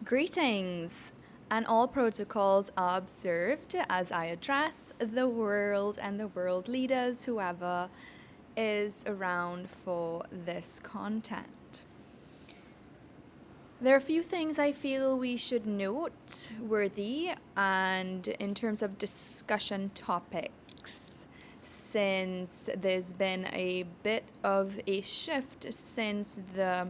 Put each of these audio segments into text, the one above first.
Greetings, and all protocols are observed as I address the world and the world leaders, whoever is around for this content. There are a few things I feel we should note worthy and in terms of discussion topics, since there's been a bit of a shift since the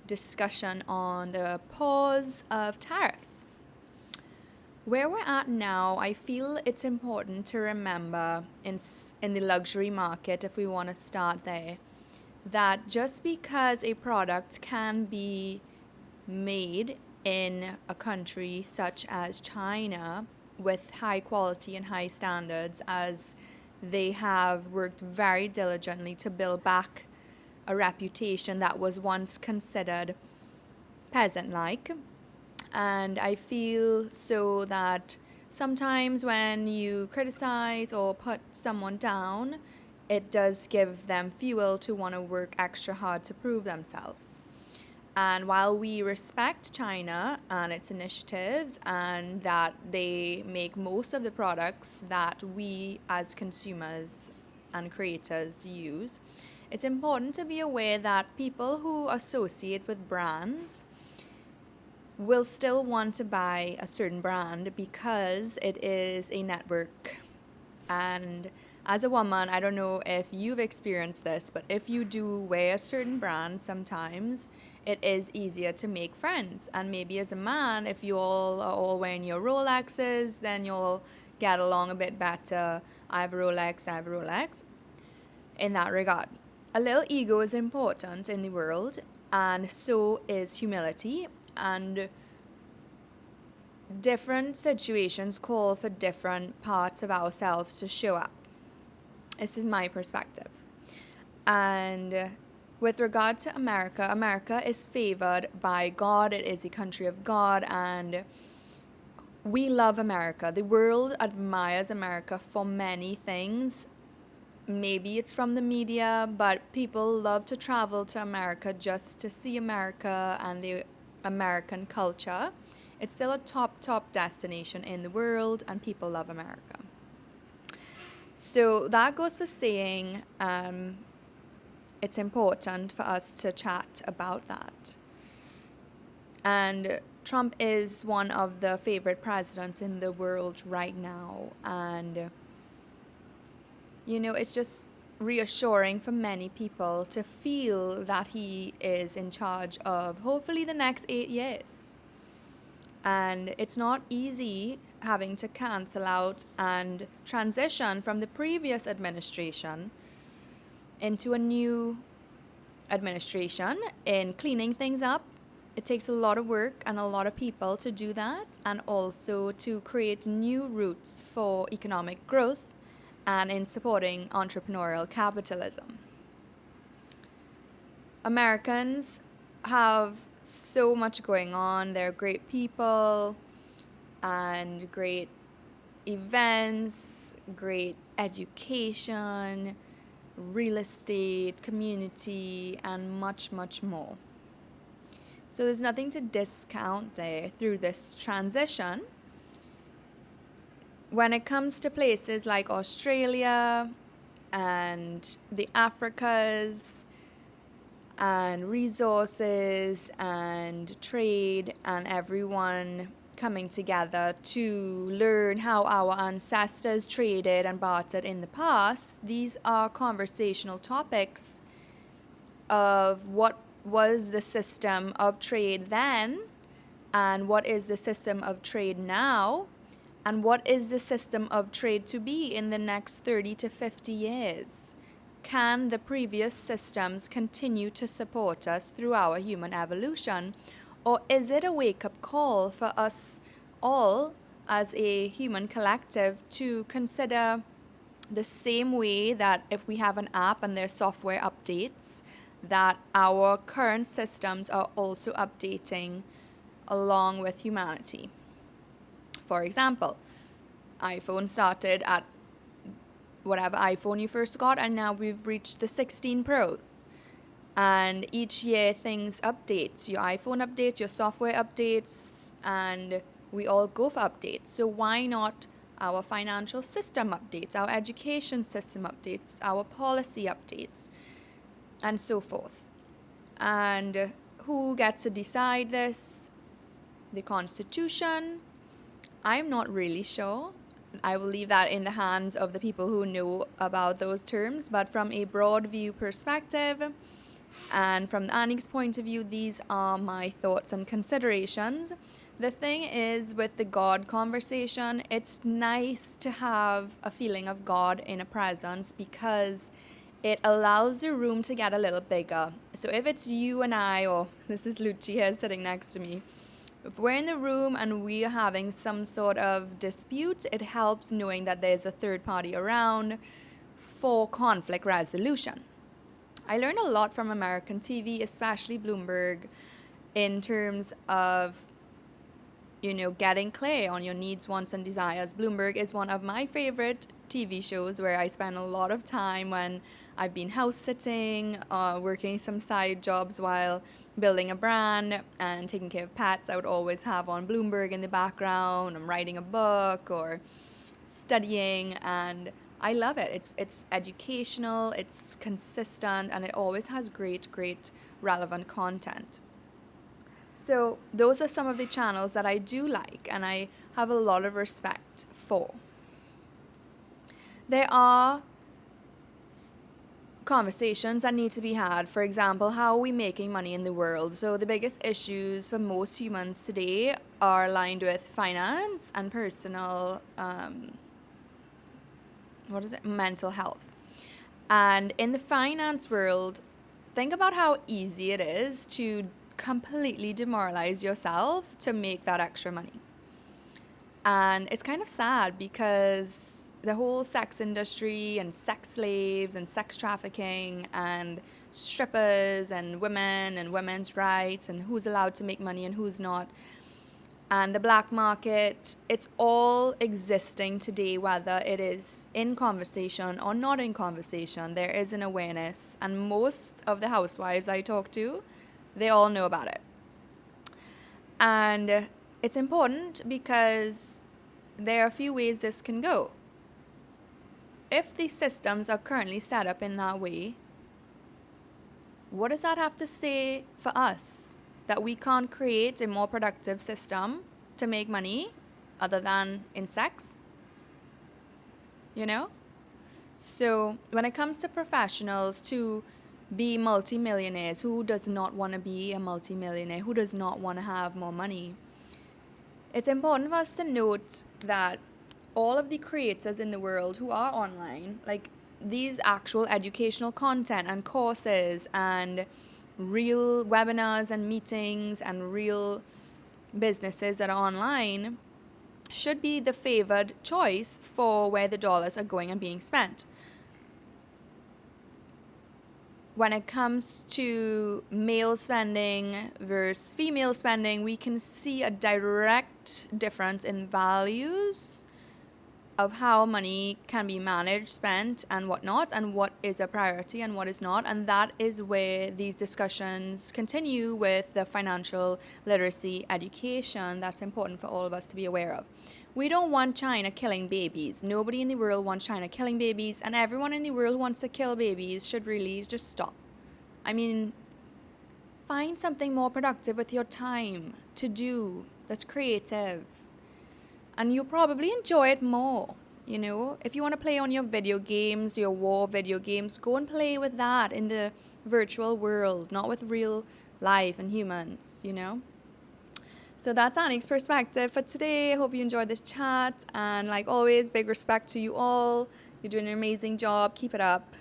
discussion on the pause of tariffs. Where we're at now, I feel it's important to remember in the luxury market, if we want to start there, that just because a product can be made in a country such as China with high quality and high standards, as they have worked very diligently to build back a reputation that was once considered peasant-like. And I feel so that sometimes when you criticize or put someone down, it does give them fuel to want to work extra hard to prove themselves. And while we respect China and its initiatives and that they make most of the products that we as consumers and creators use, it's important to be aware that people who associate with brands will still want to buy a certain brand because it is a network. And as a woman, I don't know if you've experienced this, but if you do wear a certain brand, sometimes it is easier to make friends. And maybe as a man, if you all are all wearing your Rolexes, then you'll get along a bit better. I have a Rolex in that regard. A little ego is important in the world, and so is humility. And different situations call for different parts of ourselves to show up. This is my perspective. And with regard to America, America is favored by God. It is a country of God, and we love America. The world admires America for many things. Maybe it's from the media, but people love to travel to America just to see America and the American culture. It's still a top destination in the world, and people love America. So that goes for saying it's important for us to chat about that. And Trump is one of the favorite presidents in the world right now, and it's just reassuring for many people to feel that he is in charge of hopefully the next 8 years. And it's not easy having to cancel out and transition from the previous administration into a new administration in cleaning things up. It takes a lot of work and a lot of people to do that, and also to create new routes for economic growth and in supporting entrepreneurial capitalism. Americans have so much going on. They're great people and great events, great education, real estate, community, and much more. So there's nothing to discount there through this transition. When it comes to places like Australia and the Africas and resources and trade and everyone coming together to learn how our ancestors traded and bartered in the past, these are conversational topics of what was the system of trade then and what is the system of trade now. And what is the system of trade to be in the next 30 to 50 years? Can the previous systems continue to support us through our human evolution? Or is it a wake-up call for us all as a human collective to consider the same way that if we have an app and there's software updates, that our current systems are also updating along with humanity? For example, iPhone started at whatever iPhone you first got, and now we've reached the 16 Pro. And each year things update. Your iPhone updates, your software updates, and we all go for updates. So why not our financial system updates, our education system updates, our policy updates, and so forth. And who gets to decide this? The Constitution? I'm not really sure. I will leave that in the hands of the people who know about those terms. But from a broad view perspective, and from Annie's point of view, these are my thoughts and considerations. The thing is, with the God conversation, it's nice to have a feeling of God in a presence because it allows the room to get a little bigger. So if it's you and I, or this is Lucci here sitting next to me, if we're in the room and we are having some sort of dispute, it helps knowing that there's a third party around for conflict resolution. I learned a lot from American TV, especially Bloomberg, in terms of, getting clear on your needs, wants, and desires. Bloomberg is one of my favorite TV shows where I spend a lot of time when I've been house sitting, working some side jobs while building a brand and taking care of pets. I would always have on Bloomberg in the background. I'm writing a book or studying, and I love it. It's educational, it's consistent, and it always has great relevant content. So those are some of the channels that I do like and I have a lot of respect for. There are conversations that need to be had. For example, how are we making money in the world? So the biggest issues for most humans today are aligned with finance and personal mental health. And in the finance world, think about how easy it is to completely demoralize yourself to make that extra money. And it's kind of sad because the whole sex industry and sex slaves and sex trafficking and strippers and women and women's rights and who's allowed to make money and who's not, and the black market, it's all existing today, whether it is in conversation or not in conversation. There is an awareness, and most of the housewives I talk to, they all know about it. And it's important because there are a few ways this can go. If the systems are currently set up in that way, what does that have to say for us? That we can't create a more productive system to make money other than in sex? So when it comes to professionals to be multimillionaires, who does not want to be a multimillionaire? Who does not want to have more money? It's important for us to note that all of the creators in the world who are online, like these actual educational content and courses and real webinars and meetings and real businesses that are online, should be the favored choice for where the dollars are going and being spent. When it comes to male spending versus female spending, we can see a direct difference in values of how money can be managed, spent, and whatnot, and what is a priority and what is not. And that is where these discussions continue with the financial literacy education that's important for all of us to be aware of. We don't want China killing babies. Nobody in the world wants China killing babies, and everyone in the world who wants to kill babies should really just stop. I mean, find something more productive with your time to do that's creative. And you'll probably enjoy it more, If you want to play on your video games, your war video games, go and play with that in the virtual world, not with real life and humans, So that's Annie's perspective for today. I hope you enjoyed this chat. And like always, big respect to you all. You're doing an amazing job. Keep it up.